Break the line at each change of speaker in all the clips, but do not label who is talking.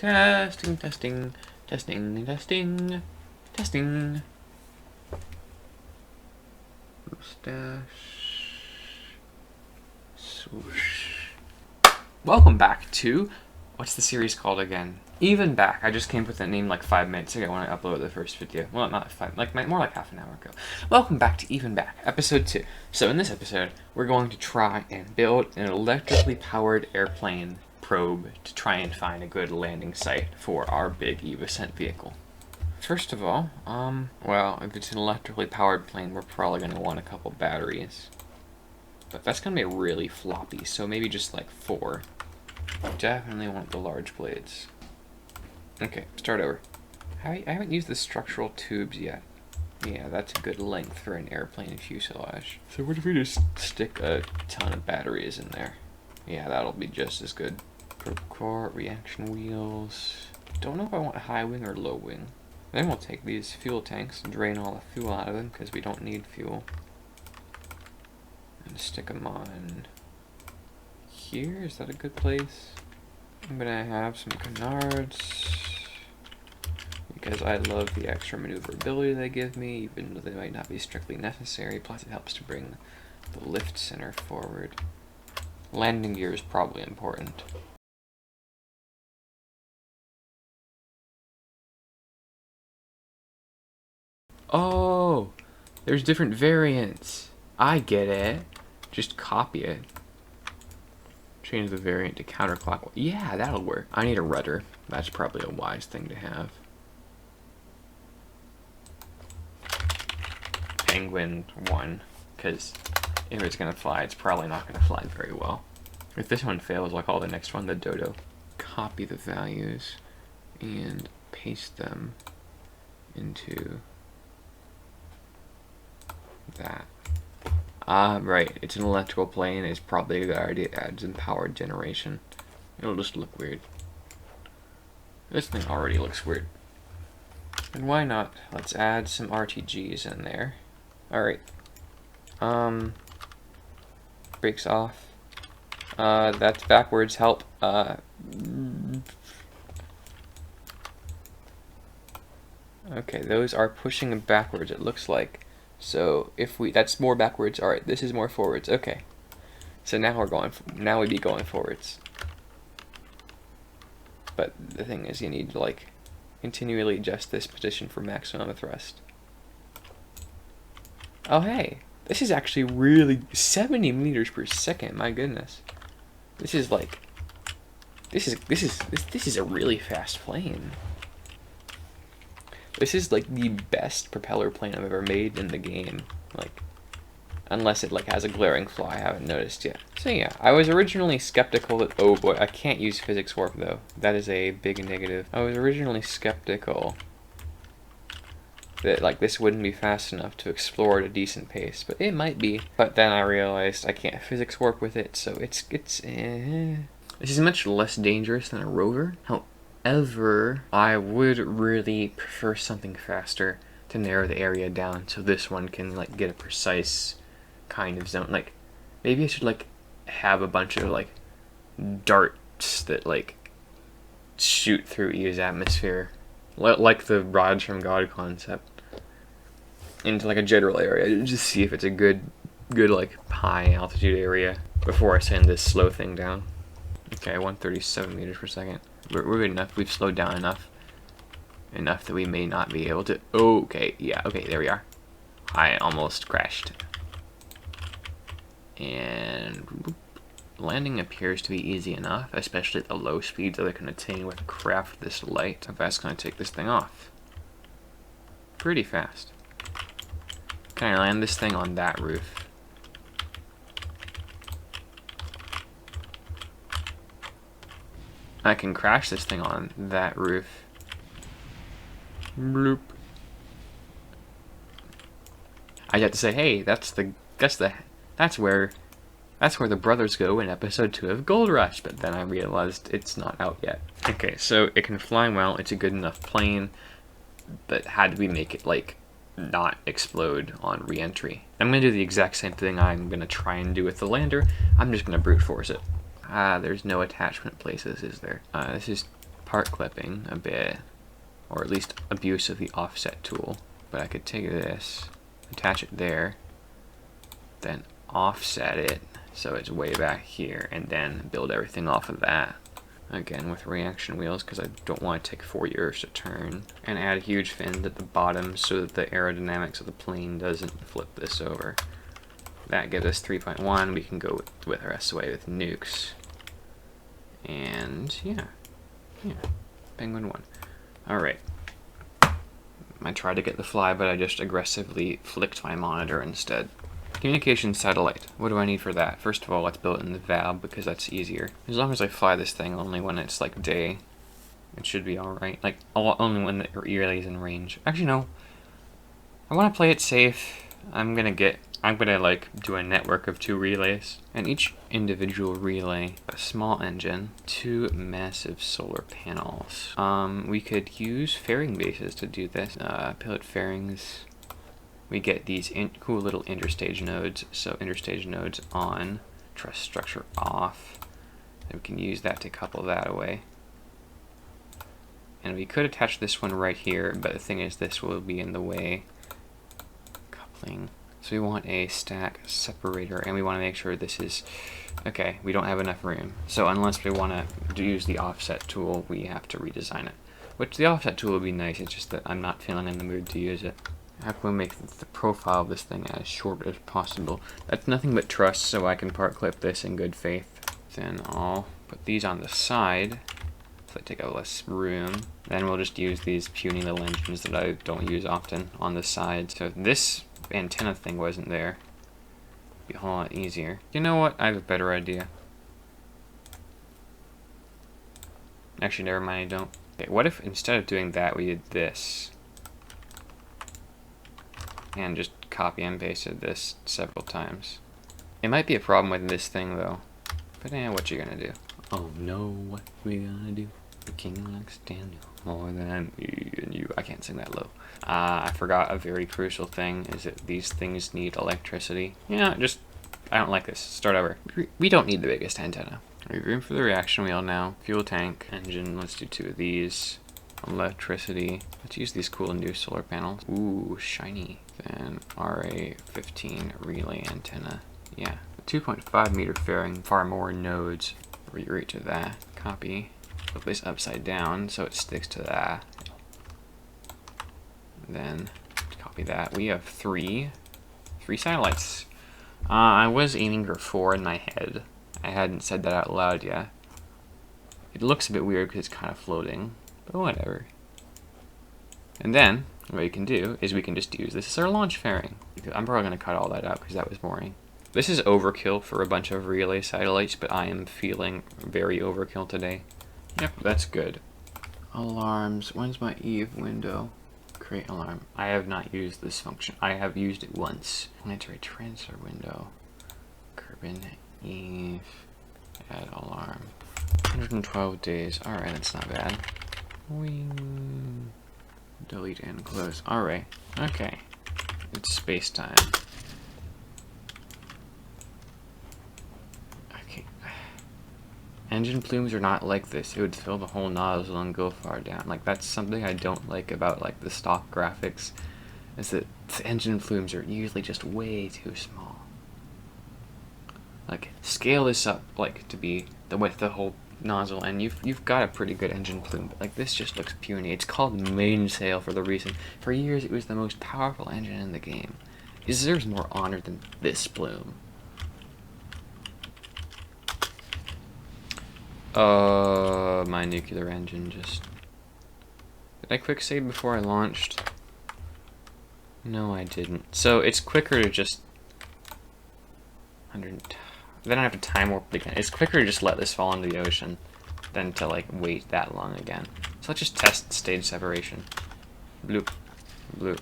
Testing, testing, testing, testing, testing. Mustache. Swoosh. Welcome back to, what's the series called again? Even Back. I just came up with that name like 5 minutes ago when I uploaded the first video. Well, not 5, more like half an hour ago. Welcome back to Even Back, episode 2. So in this episode, we're going to try and build an electrically powered airplane probe to try and find a good landing site for our big Evascent vehicle. First of all, well, if it's an electrically powered plane, we're probably going to want a couple batteries. But that's going to be really floppy, so maybe just like 4. Definitely want the large blades. Okay, start over. I haven't used the structural tubes yet. Yeah, that's a good length for an airplane fuselage. So what if we just stick a ton of batteries in there? Yeah, that'll be just as good. Probe core, reaction wheels. Don't know if I want high wing or low wing. Then we'll take these fuel tanks and drain all the fuel out of them because we don't need fuel. And stick them on here. Is that a good place? I'm gonna have some canards because I love the extra maneuverability they give me, even though they might not be strictly necessary. Plus it helps to bring the lift center forward. Landing gear is probably important. Oh, there's different variants. I get it. Just copy it. Change the variant to counterclockwise. Yeah, that'll work. I need a rudder. That's probably a wise thing to have. Penguin 1, because if it's gonna fly, it's probably not gonna fly very well. If this one fails, I'll call the next one the Dodo. Copy the values and paste them into that. Right, it's an electrical plane. It's probably a good idea to add some power generation. It'll just look weird. This thing already looks weird. And why not? Let's add some RTGs in there. Alright. Brakes off. That's backwards, help. Okay, those are pushing backwards, it looks like. So if that's more backwards. All right, this is more forwards. Okay, so now we'd be going forwards. But the thing is, you need to like continually adjust this position for maximum thrust. Oh hey, this is actually really 70 meters per second. My goodness, this is like this is a really fast plane. This is like the best propeller plane I've ever made in the game, like, unless it like has a glaring flaw I haven't noticed yet. So yeah, I was originally skeptical that, oh boy, I can't use physics warp though. That is a big negative. I was originally skeptical that like this wouldn't be fast enough to explore at a decent pace, but it might be. But then I realized I can't physics warp with it, so it's This is much less dangerous than a rover. However, I would really prefer something faster to narrow the area down so this one can like get a precise kind of zone. Like maybe I should like have a bunch of like darts that like shoot through Eve's atmosphere, like the rods from God concept, into like a general area. Just see if it's a good like high altitude area before I send this slow thing down. Okay, 137 meters per second. We're good enough. We've slowed down enough that we may not be able to. Okay, yeah, okay, there we are. I almost crashed. And landing appears to be easy enough, especially at the low speeds that I can attain with a craft this light. I'm fast gonna take this thing off. Pretty fast. Can I land this thing on that roof? I can crash this thing on that roof. Bloop. I have to say, hey, that's where the brothers go in episode 2 of Gold Rush, but then I realized it's not out yet. Okay, so it can fly well, it's a good enough plane, but how do we make it like not explode on re-entry? I'm gonna do the exact same thing I'm gonna try and do with the lander. I'm just gonna brute force it. There's no attachment places, is there? This is part clipping a bit, or at least abuse of the offset tool. But I could take this, attach it there, then offset it so it's way back here, and then build everything off of that. Again with reaction wheels, because I don't want to take 4 years to turn. And add huge fins at the bottom so that the aerodynamics of the plane doesn't flip this over. That gives us 3.1. We can go with our SOA with nukes. And yeah. Penguin 1. Alright. I tried to get the fly, but I just aggressively flicked my monitor instead. Communication satellite. What do I need for that? First of all, let's build it in the valve because that's easier. As long as I fly this thing only when it's like day, it should be alright. Like, only when the relay's in range. Actually, no. I want to play it safe. I'm gonna like do a network of 2 relays, and each individual relay, a small engine, 2 massive solar panels. We could use fairing bases to do this. Pilot fairings. We get these cool little interstage nodes. So interstage nodes on, truss structure off. And we can use that to couple that away. And we could attach this one right here, but the thing is this will be in the way. Coupling. So we want a stack separator, and we want to make sure this is, okay, we don't have enough room. So unless we want to use the offset tool, we have to redesign it. Which the offset tool would be nice, it's just that I'm not feeling in the mood to use it. How can we make the profile of this thing as short as possible? That's nothing but truss, so I can part clip this in good faith. Then I'll put these on the side, so they take up less room. Then we'll just use these puny little engines that I don't use often on the side. So if this antenna thing wasn't there, it'd be a whole lot easier. You know what? I have a better idea. Actually, never mind, I don't. Okay, what if instead of doing that, we did this? And just copy and pasted this several times. It might be a problem with this thing though. But what you gonna do? Oh no, what we gonna do? The king likes Daniel more than me and you. I can't sing that low. I forgot a very crucial thing, is that these things need electricity. Yeah, I don't like this. Start over. We don't need the biggest antenna. We have room for the reaction wheel now. Fuel tank, engine, let's do 2 of these. Electricity. Let's use these cool new solar panels. Ooh, shiny. Then RA15 relay antenna. Yeah. 2.5 meter fairing, far more nodes. Reroute to that. Copy. Put this upside down so it sticks to that. Then copy that. We have 3 satellites. I was aiming for 4 in my head. I hadn't said that out loud yet. It looks a bit weird because it's kind of floating. But whatever. And then, what you can do is we can just use this as our launch fairing. I'm probably going to cut all that out because that was boring. This is overkill for a bunch of relay satellites, but I am feeling very overkill today. Yep, that's good. Alarms. When's my Eve window? Create alarm. I have not used this function. I have used it once. Planetary transfer window. Kerbin Eve. Add alarm. 112 days. Alright, that's not bad. Wing. Delete and close. Alright. Okay. It's space time. Okay. Engine plumes are not like this. It would fill the whole nozzle and go far down. Like, that's something I don't like about, like, the stock graphics. Is that the engine plumes are usually just way too small. Like, scale this up, like, to be the width of the whole nozzle, and you've got a pretty good engine plume, but like this just looks puny. It's called mainsail for the reason. For years it was the most powerful engine in the game. It deserves more honor than this plume. My nuclear engine just... Did I quick save before I launched? No, I didn't. So it's quicker to just... Then I have to time warp again. It's quicker to just let this fall into the ocean than to like wait that long again. So let's just test stage separation. Bloop. Bloop.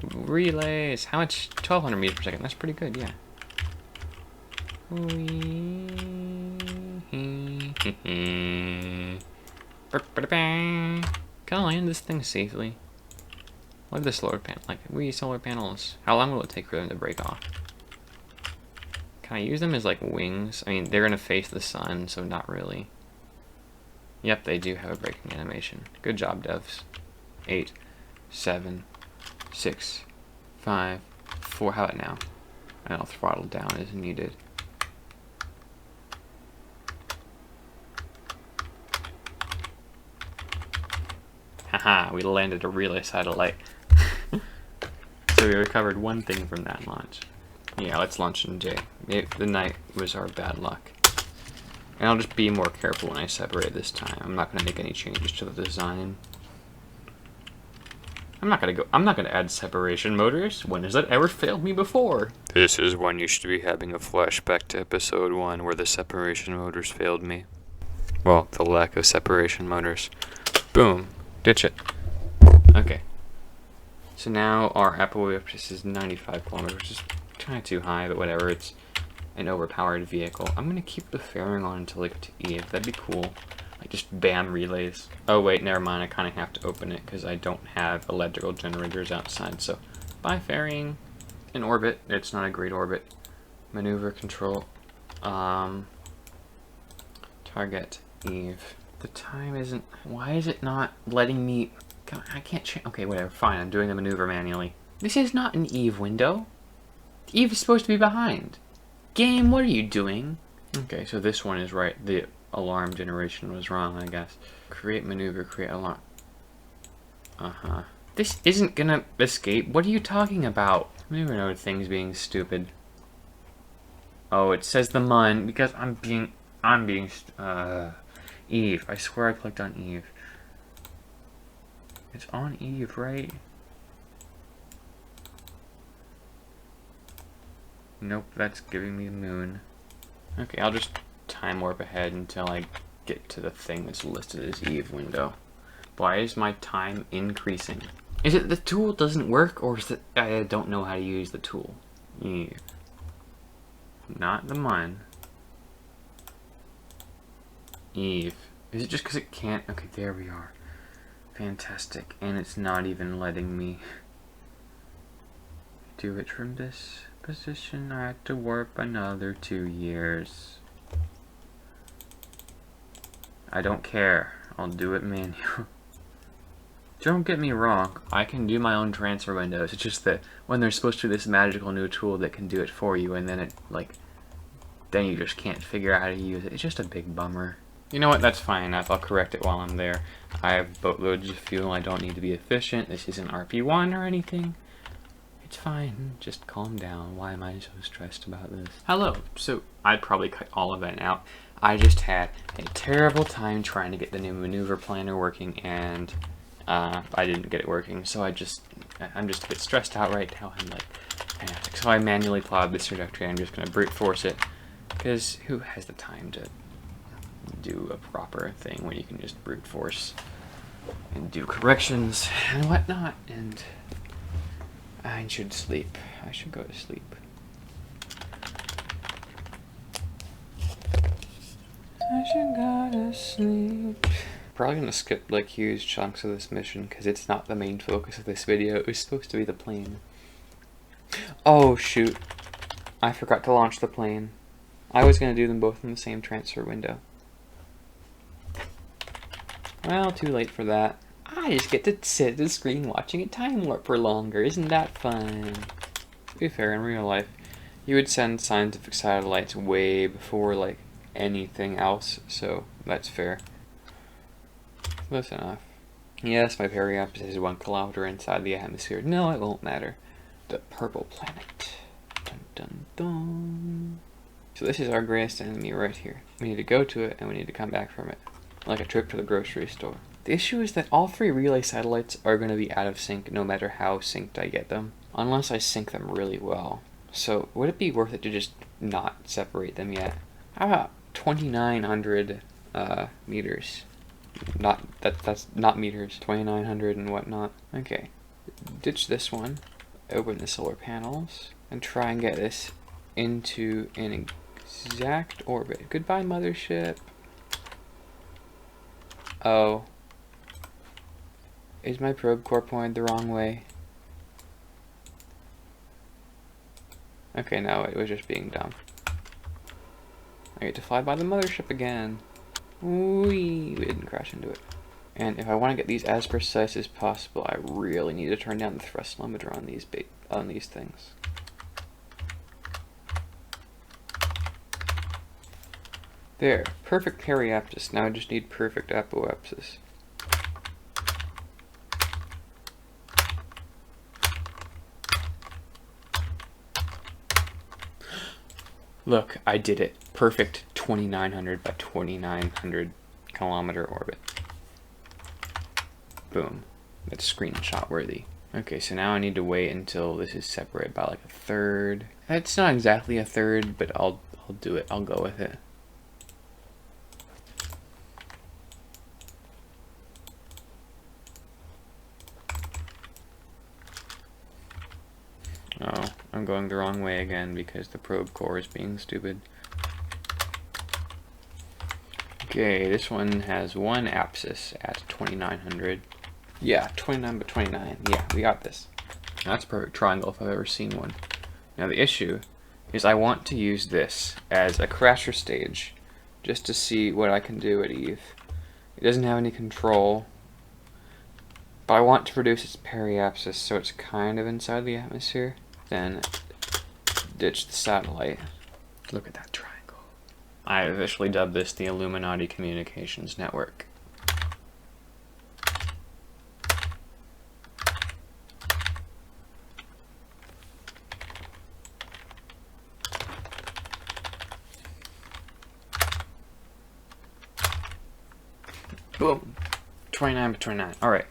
Relays. How much? 1200 meters per second. That's pretty good, yeah. Can I land this thing safely? Look at the solar panel. Like, solar panels. How long will it take for them to break off? Can I use them as like wings? I mean, they're gonna face the sun, so not really. Yep, they do have a braking animation. Good job, devs. 8, 7, 6, 5, 4. How about now? And I'll throttle down as needed. Haha, we landed a relay satellite. So we recovered one thing from that launch. Yeah, let's launch in J. The night was our bad luck. And I'll just be more careful when I separate this time. I'm not going to make any changes to the design. I'm not gonna add separation motors. When has that ever failed me before? This is when you should be having a flashback to episode 1 where the separation motors failed me. Well, the lack of separation motors. Boom. Ditch it. Okay. So now our Applewhip is 95 kilometers, which is kind of too high, but whatever. It's an overpowered vehicle. I'm gonna keep the fairing on until I get to Eve. That'd be cool. Like just bam relays. Oh wait, never mind. I kind of have to open it because I don't have electrical generators outside. So bye fairing. In orbit. It's not a great orbit. Maneuver control. Target Eve. The time isn't. Why is it not letting me? I can't change. Okay, whatever. Fine. I'm doing the maneuver manually. This is not an Eve window. Eve is supposed to be behind. Game, what are you doing? Okay, so this one is right. The alarm generation was wrong, I guess. Create maneuver, create alarm. This isn't gonna escape. What are you talking about? Maneuver node things being stupid. Oh, it says the MUN because I'm being Eve. I swear I clicked on Eve. It's on Eve, right? Nope, that's giving me the moon. Okay, I'll just time warp ahead until I get to the thing that's listed as Eve window. Why is my time increasing? Is it the tool doesn't work, or is it I don't know how to use the tool? Eve. Not the MUN. Eve. Is it just because it can't? Okay, there we are. Fantastic. And it's not even letting me do it from this position. I had to warp another 2 years. I don't care. I'll do it manual. Don't get me wrong. I can do my own transfer windows. It's just that when there's supposed to be this magical new tool that can do it for you, and then it, like, then you just can't figure out how to use it. It's just a big bummer. You know what? That's fine enough. I'll correct it while I'm there. I have boatloads of fuel. I don't need to be efficient. This isn't RP1 or anything. It's fine. Just calm down. Why am I so stressed about this? Hello. So I'd probably cut all of that out. I just had a terrible time trying to get the new maneuver planner working, and I didn't get it working. So I'm just a bit stressed out right now. I'm like, so I manually plowed this trajectory. I'm just gonna brute force it, because who has the time to do a proper thing when you can just brute force and do corrections and whatnot? And I should sleep. I should go to sleep. I should go to sleep. Probably gonna skip like huge chunks of this mission because it's not the main focus of this video. It was supposed to be the plane. Oh shoot. I forgot to launch the plane. I was gonna do them both in the same transfer window. Well, too late for that. I just get to sit at the screen watching it time warp for longer. Isn't that fun? To be fair, in real life, you would send scientific satellites way before, like, anything else, so that's fair. Close enough. Yes, my periapsis is 1 kilometer inside the atmosphere. No, it won't matter. The purple planet. Dun dun dun. So this is our greatest enemy right here. We need to go to it, and we need to come back from it. Like a trip to the grocery store. The issue is that all 3 relay satellites are going to be out of sync no matter how synced I get them. Unless I sync them really well. So would it be worth it to just not separate them yet? How about 2,900 meters? That's not meters. 2,900 and whatnot. Okay. Ditch this one. Open the solar panels. And try and get this into an exact orbit. Goodbye, mothership. Oh. Is my probe core pointed the wrong way? Okay, no, it was just being dumb. I get to fly by the mothership again. We didn't crash into it. And if I want to get these as precise as possible, I really need to turn down the thrust limiter on these things. There, perfect periapsis. Now I just need perfect apoapsis. Look, I did it. Perfect 2900 by 2900 kilometer orbit. Boom. That's screenshot worthy. Okay, so now I need to wait until this is separated by like a third. It's not exactly a third, but I'll do it. I'll go with it. Oh, I'm going the wrong way again because the probe core is being stupid. Okay, this one has one apsis at 2900. Yeah, 29 by 29. Yeah, we got this. That's a perfect triangle if I've ever seen one. Now the issue is I want to use this as a crasher stage just to see what I can do at Eve. It doesn't have any control, but I want to produce its periapsis so it's kind of inside the atmosphere. Then ditch the satellite. Look at that triangle. I officially dubbed this the Illuminati Communications Network. Boom. 29 by 29. Alright.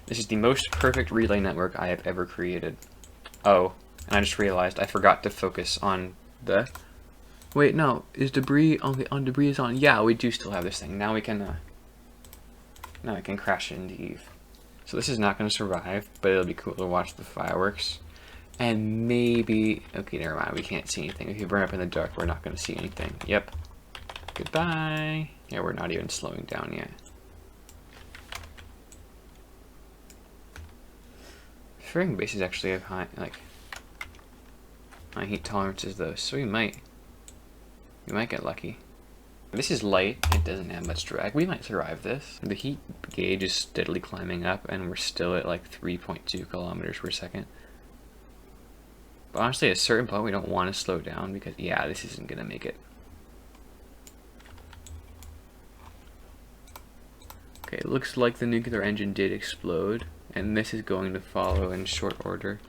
This is the most perfect relay network I have ever created. Oh, and I just realized I forgot to focus on the... Wait, no. Is debris on debris is on? Yeah, we do still have this thing. Now we can crash it into Eve. So this is not going to survive, but it'll be cool to watch the fireworks. And maybe... Okay, never mind. We can't see anything. If you burn up in the dark, we're not going to see anything. Yep. Goodbye. Yeah, we're not even slowing down yet. Fairing bases actually have high heat tolerances though, so we might get lucky. This is light, it doesn't have much drag. We might survive this. The heat gauge is steadily climbing up and we're still at like 3.2 kilometers per second. But honestly, at a certain point we don't want to slow down because yeah, this isn't gonna make it. Okay, it looks like the nuclear engine did explode. And this is going to follow in short order.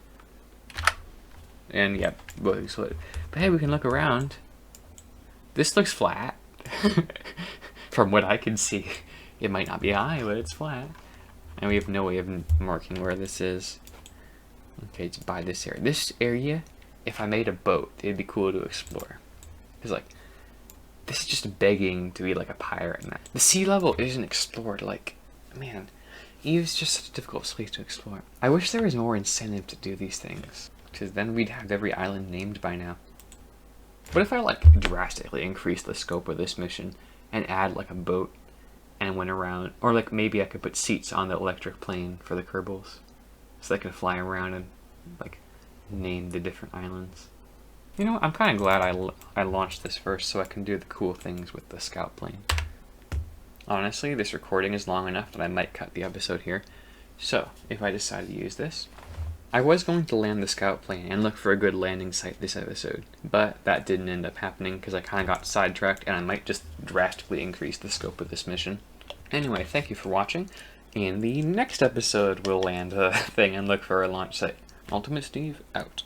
And yeah, both exploded. But hey, we can look around. This looks flat. From what I can see. It might not be high, but it's flat. And we have no way of marking where this is. Okay, it's by this area. This area, if I made a boat, it'd be cool to explore. Because like, this is just begging to be like a pirate. And the sea level isn't explored. Like, man. Eve's just such a difficult space to explore. I wish there was more incentive to do these things, because then we'd have every island named by now. What if I like drastically increase the scope of this mission and add like a boat and went around, or like maybe I could put seats on the electric plane for the Kerbals so they can fly around and like name the different islands. You know, I'm kind of glad I launched this first so I can do the cool things with the scout plane. Honestly, this recording is long enough that I might cut the episode here. So, if I decide to use this, I was going to land the scout plane and look for a good landing site this episode, but that didn't end up happening because I kind of got sidetracked and I might just drastically increase the scope of this mission. Anyway, thank you for watching. In the next episode, we'll land a thing and look for a launch site. Ultimate Steve, out.